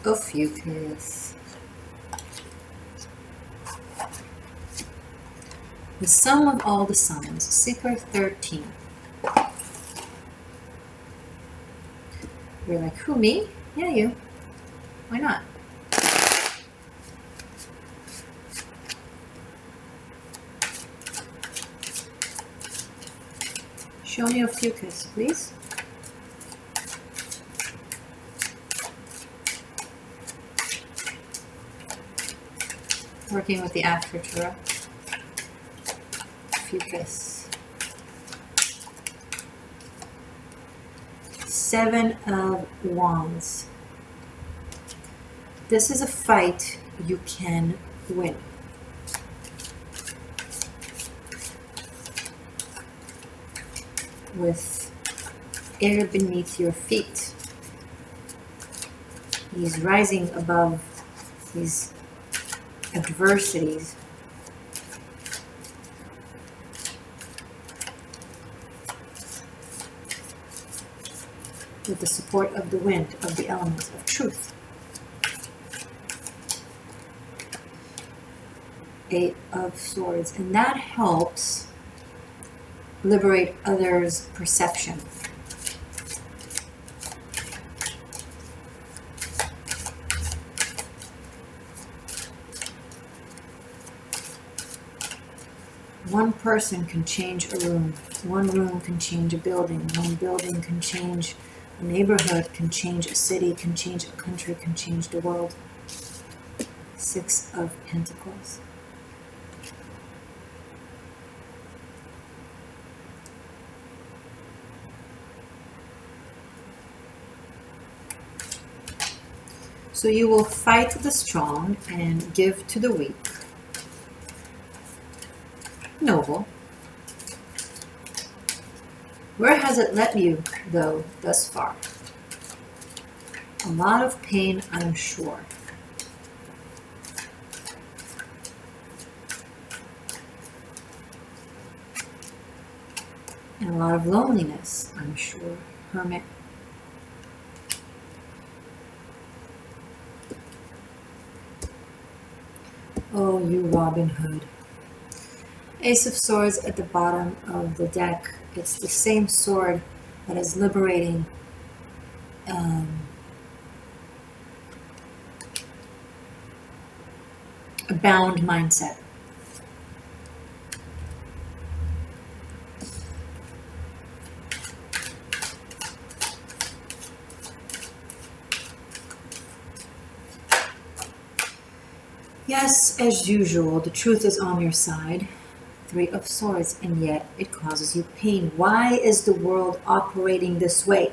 Ophiuchus. The sum of all the summons. Seeker 13. You're like, who, me? Yeah, you. Why not? Show me Ophiuchus, please. Working with the After Tarot. Ophiuchus. 7 of Wands. This is a fight you can win. With air beneath your feet. He's rising above these adversities. With the support of the wind, of the elements of truth. 8 of Swords, and that helps liberate others' perception. One person can change a room. One room can change a building. One building can change a neighborhood, can change a city, can change a country, can change the world. 6 of Pentacles. So you will fight the strong and give to the weak. Noble. Where has it led you, though, thus far? A lot of pain, I'm sure. And a lot of loneliness, I'm sure. Hermit. Oh, you Robin Hood. Ace of Swords at the bottom of the deck. It's the same sword that is liberating a bound mindset. Yes, as usual, the truth is on your side. 3 of Swords, and yet it causes you pain. Why is the world operating this way?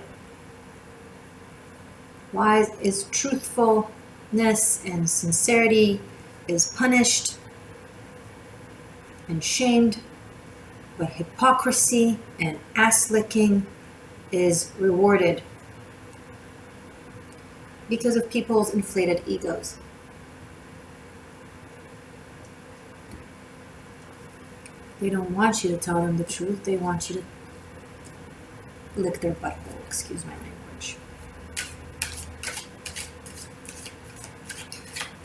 Why is truthfulness and sincerity is punished and shamed, but hypocrisy and ass-licking is rewarded? Because of people's inflated egos. They don't want you to tell them the truth. They want you to lick their butthole. Excuse my language.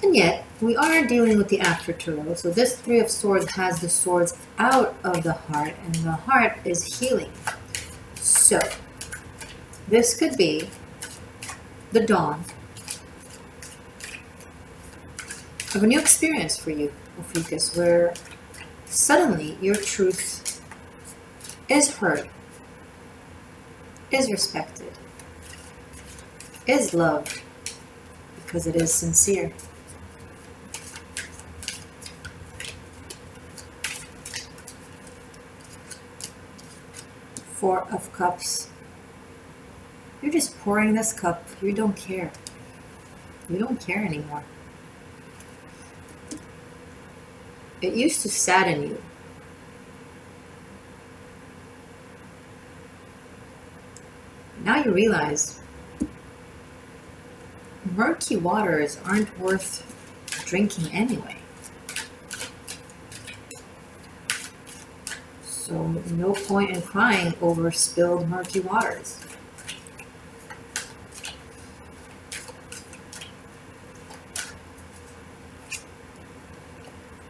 And yet, we are dealing with the After Tarot. So this 3 of Swords has the swords out of the heart, and the heart is healing. So, this could be the dawn of a new experience for you, Ophiuchus, where suddenly your truth is heard, is respected, is loved, because it is sincere. Four of Cups. You're just pouring this cup. You don't care. You don't care anymore. It used to sadden you. Now you realize murky waters aren't worth drinking anyway. So no point in crying over spilled murky waters.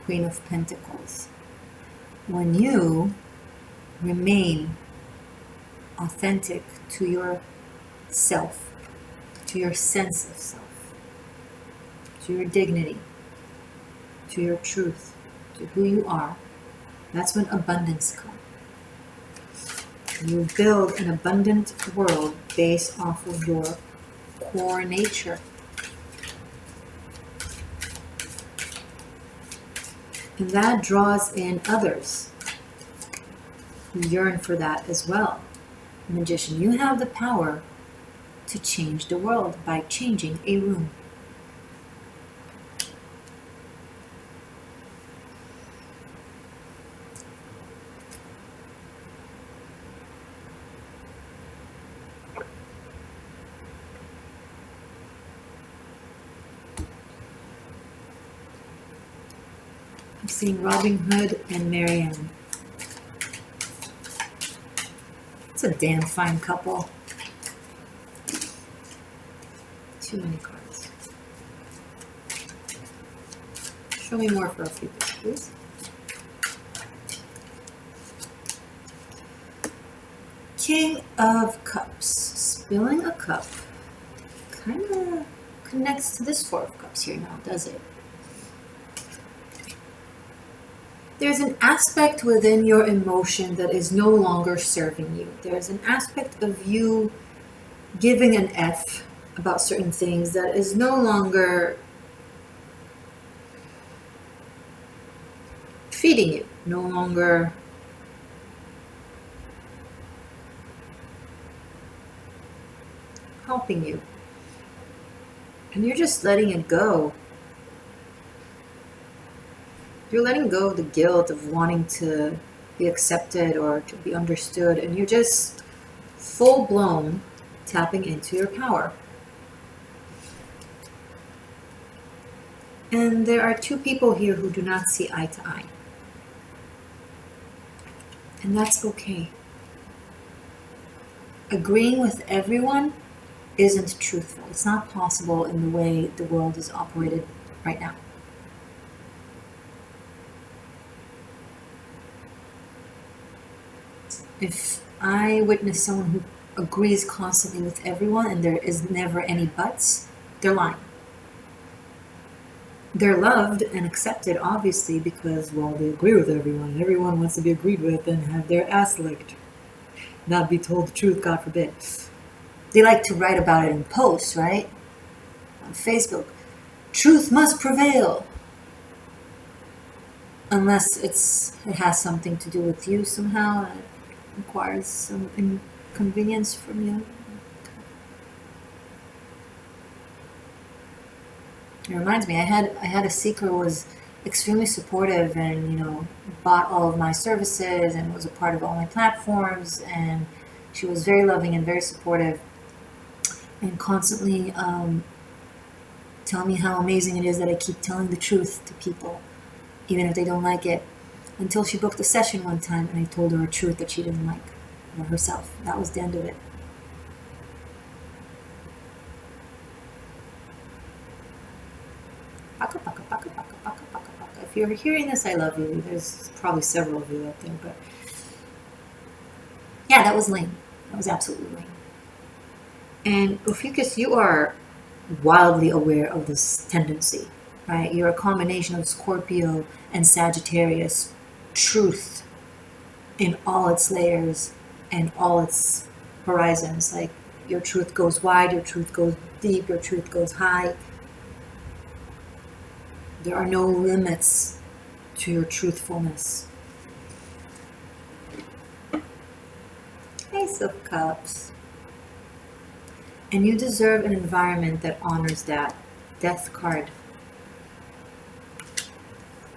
Queen of Pentacles. When you remain authentic to yourself, to your sense of self, to your dignity, to your truth, to who you are, that's when abundance comes. You build an abundant world based off of your core nature. And that draws in others who yearn for that as well. Magician, you have the power to change the world by changing a room. I'm seeing Robin Hood and Marianne. It's a damn fine couple. Too many cards. Show me more for a few bits, please. King of Cups. Spilling a cup kind of connects to this Four of Cups here now, does it? There's an aspect within your emotion that is no longer serving you. There's an aspect of you giving an F about certain things that is no longer feeding you, no longer helping you. And you're just letting it go. You're letting go of the guilt of wanting to be accepted or to be understood, and you're just full-blown tapping into your power. And there are two people here who do not see eye to eye. And that's okay. Agreeing with everyone isn't truthful. It's not possible in the way the world is operated right now. If I witness someone who agrees constantly with everyone and there is never any buts, they're lying. They're loved and accepted, obviously, because, well, they agree with everyone, and everyone wants to be agreed with and have their ass licked. Not be told the truth, God forbid. They like to write about it in posts, right? On Facebook. Truth must prevail. Unless it has something to do with you somehow, and it requires some inconvenience from you. It reminds me, I had a seeker who was extremely supportive and, you know, bought all of my services and was a part of all my platforms, and she was very loving and very supportive and constantly tell me how amazing it is that I keep telling the truth to people, even if they don't like it, until she booked a session one time and I told her a truth that she didn't like about herself. That was the end of it. Paka, paka, paka, paka, paka, paka, paka. If you're hearing this, I love you. There's probably several of you out there, but yeah, that was lame. That was absolutely lame. And Ophiuchus, you are wildly aware of this tendency, right? You're a combination of Scorpio and Sagittarius. Truth in all its layers and all its horizons. Like, your truth goes wide, your truth goes deep, your truth goes high. There are no limits to your truthfulness. Ace of Cups. And you deserve an environment that honors that. Death card.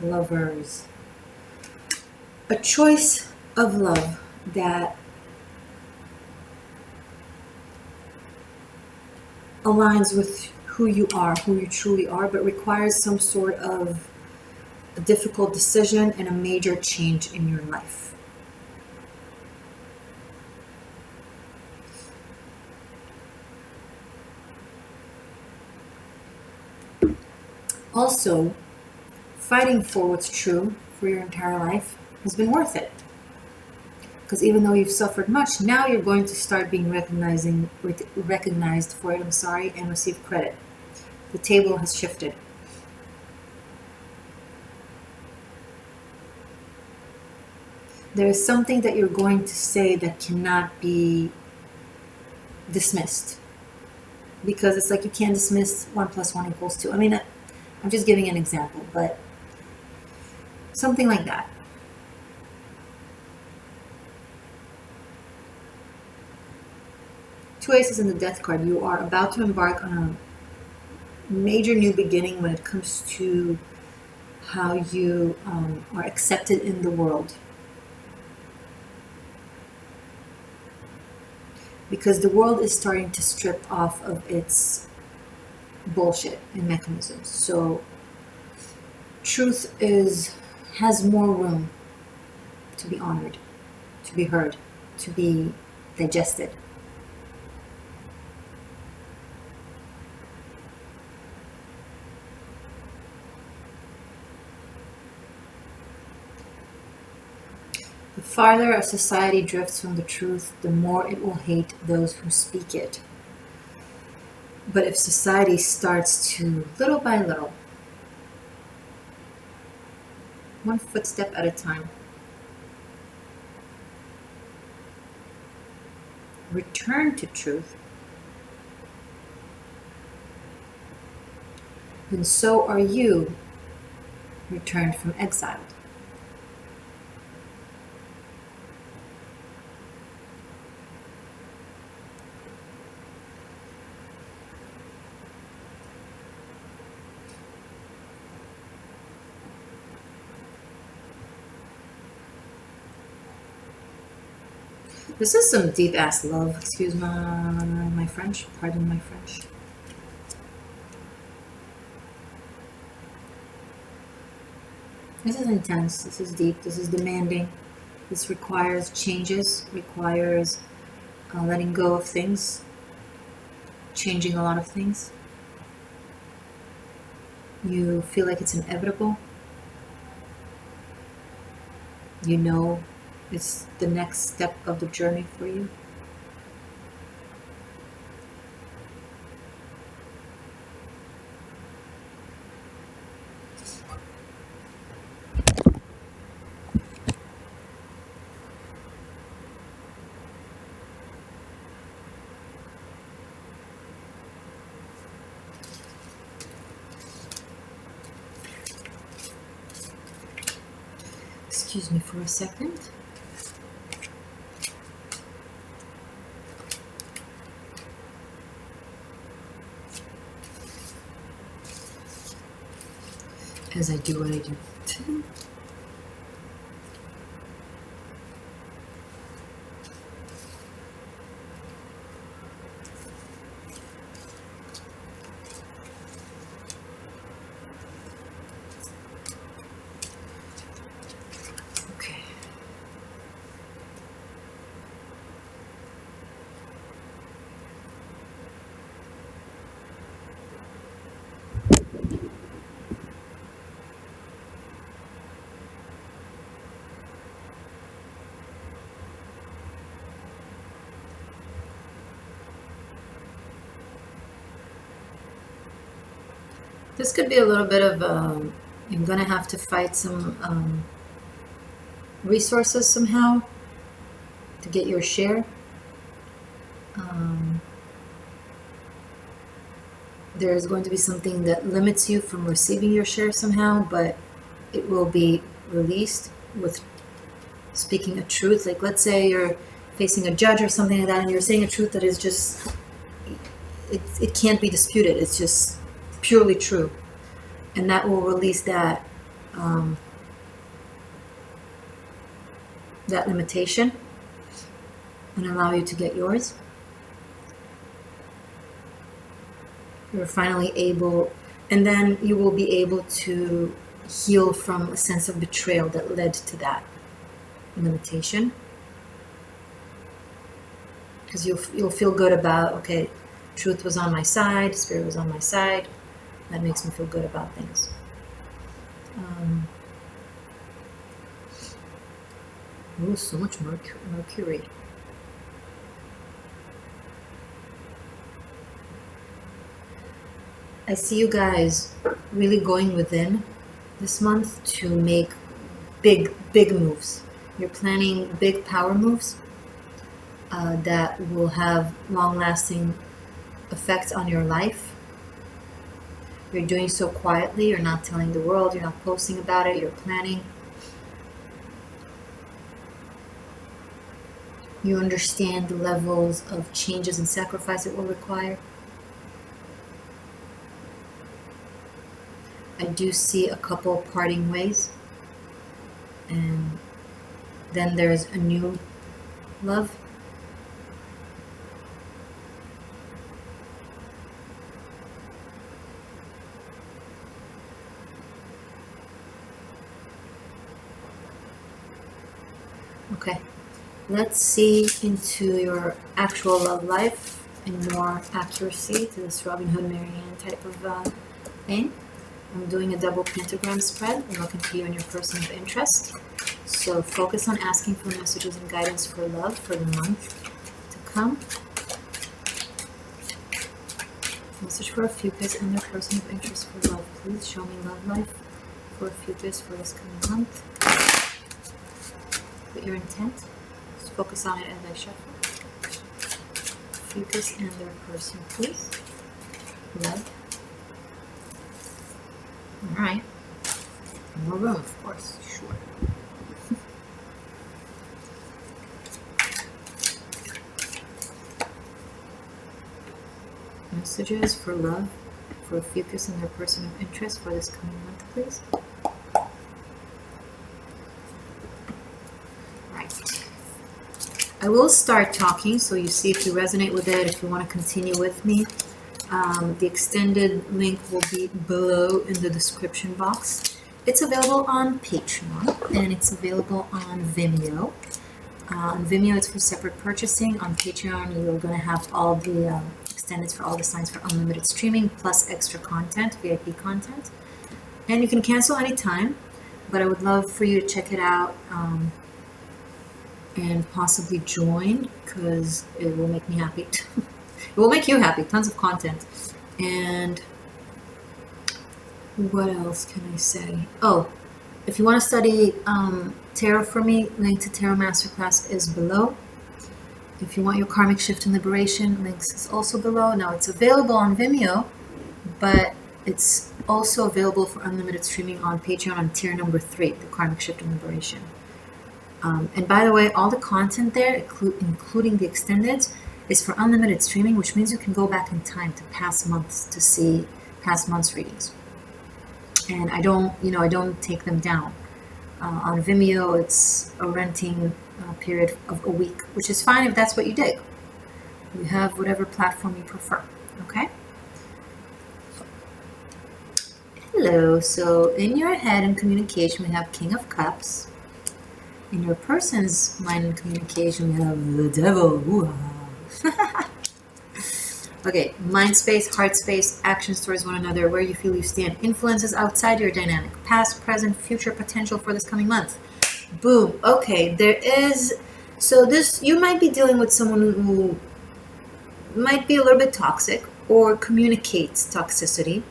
Lovers. A choice of love that aligns with who you are, who you truly are, but requires some sort of a difficult decision and a major change in your life. Also, fighting for what's true for your entire life has been worth it. Because even though you've suffered much, now you're going to start being recognized for it, and receive credit. The table has shifted. There is something that you're going to say that cannot be dismissed. Because it's like you can't dismiss 1 + 1 = 2. I mean, I'm just giving an example, but something like that. Two aces in the death card. You are about to embark on a major new beginning when it comes to how you are accepted in the world. Because the world is starting to strip off of its bullshit and mechanisms. So truth has more room to be honored, to be heard, to be digested. The farther a society drifts from the truth, the more it will hate those who speak it. But if society starts to, little by little, one footstep at a time, return to truth, then so are you returned from exile. This is some deep ass love. Excuse my French. Pardon my French. This is intense. This is deep. This is demanding. This requires changes. Requires letting go of things. Changing a lot of things. You feel like it's inevitable. You know it's the next step of the journey for you. Excuse me for a second. As I do what I do. Okay. This could be a little bit of, you're going to have to fight some resources somehow to get your share. There's going to be something that limits you from receiving your share somehow, but it will be released with speaking a truth. Like, let's say you're facing a judge or something like that, and you're saying a truth that is just, it can't be disputed. It's just purely true, and that will release that that limitation and allow you to get yours. You're finally able, and then you will be able to heal from a sense of betrayal that led to that limitation, because you'll feel good about, okay, truth was on my side, spirit was on my side. That makes me feel good about things. Oh, so much Mercury. I see you guys really going within this month to make big moves. You're planning big power moves that will have long-lasting effects on your life. You're doing so quietly. You're not telling the world. You're not posting about it. You're planning. You understand the levels of changes and sacrifice it will require. I do see a couple parting ways. And then there's a new love. Okay, let's see into your actual love life in more accuracy to this Robin Hood Marianne type of thing. I'm doing a double pentagram spread. I'm looking for you and your person of interest. So focus on asking for messages and guidance for love for the month to come. Message for Ophiuchus and their person of interest for love. Please show me love life for Ophiuchus for this coming month. Put your intent. Just focus on it as I shuffle. Ophiuchus and their person, please. Love. Alright. More room, of course. Sure. Messages for love for Ophiuchus and their person of interest for this coming month, please. Right. I will start talking, so you see if you resonate with it, if you want to continue with me. The extended link will be below in the description box. It's available on Patreon and it's available on Vimeo. On Vimeo, it's for separate purchasing. On Patreon, you're going to have all the extended for all the signs for unlimited streaming plus extra content, VIP content. And you can cancel anytime, but I would love for you to check it out and possibly join because it will make me happy. It will make you happy. Tons of content. And what else can I say? Oh, if you want to study tarot for me, link to Tarot Masterclass is below. If you want your karmic shift and liberation, links is also below. Now it's available on Vimeo, but it's also available for unlimited streaming on Patreon on tier number 3, the karmic shift and liberation. And by the way, all the content there, including the extended, is for unlimited streaming, which means you can go back in time to past months to see past months readings. And I don't take them down. On Vimeo, it's a renting period of a week, which is fine if that's what you dig. You have whatever platform you prefer, okay? Hello, so in your head and communication, we have King of Cups. In your person's mind and communication, we have the Devil. Okay, mind space, heart space, actions towards one another, where you feel you stand, influences outside your dynamic, past, present, future potential for this coming month. Boom. Okay, there is, so this, you might be dealing with someone who might be a little bit toxic or communicates toxicity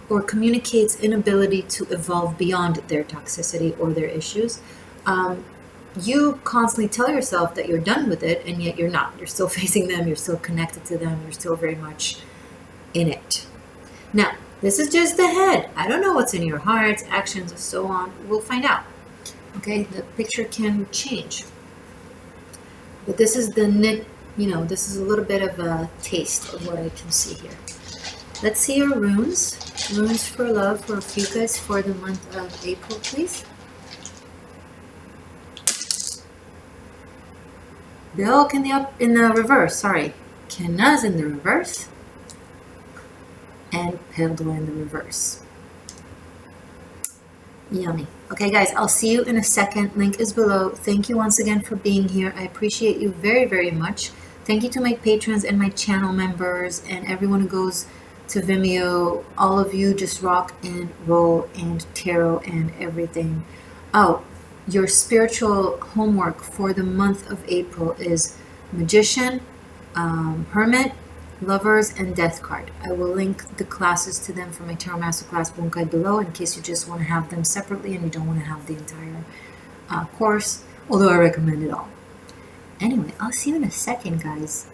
or communicates inability to evolve beyond their toxicity or their issues. You constantly tell yourself that you're done with it, and yet you're not. You're still facing them, you're still connected to them, you're still very much in it. Now, this is just the head. I don't know what's in your heart, actions, and so on. We'll find out. Okay, the picture can change. But this is the knit, this is a little bit of a taste of what I can see here. Let's see your runes. Runes for love for Ophiuchus for the month of April, please. The oak in the reverse, sorry. Kenaz in the reverse. And Perdua in the reverse. Yummy. Okay, guys, I'll see you in a second. Link is below. Thank you once again for being here. I appreciate you very, very much. Thank you to my patrons and my channel members and everyone who goes to Vimeo. All of you just rock and roll and tarot and everything. Oh, your spiritual homework for the month of April is Magician, Hermit, Lovers, and Death card. I will link the classes to them for my Tarot Masterclass Bunkai below in case you just want to have them separately and you don't want to have the entire course, although I recommend it all. Anyway, I'll see you in a second, guys.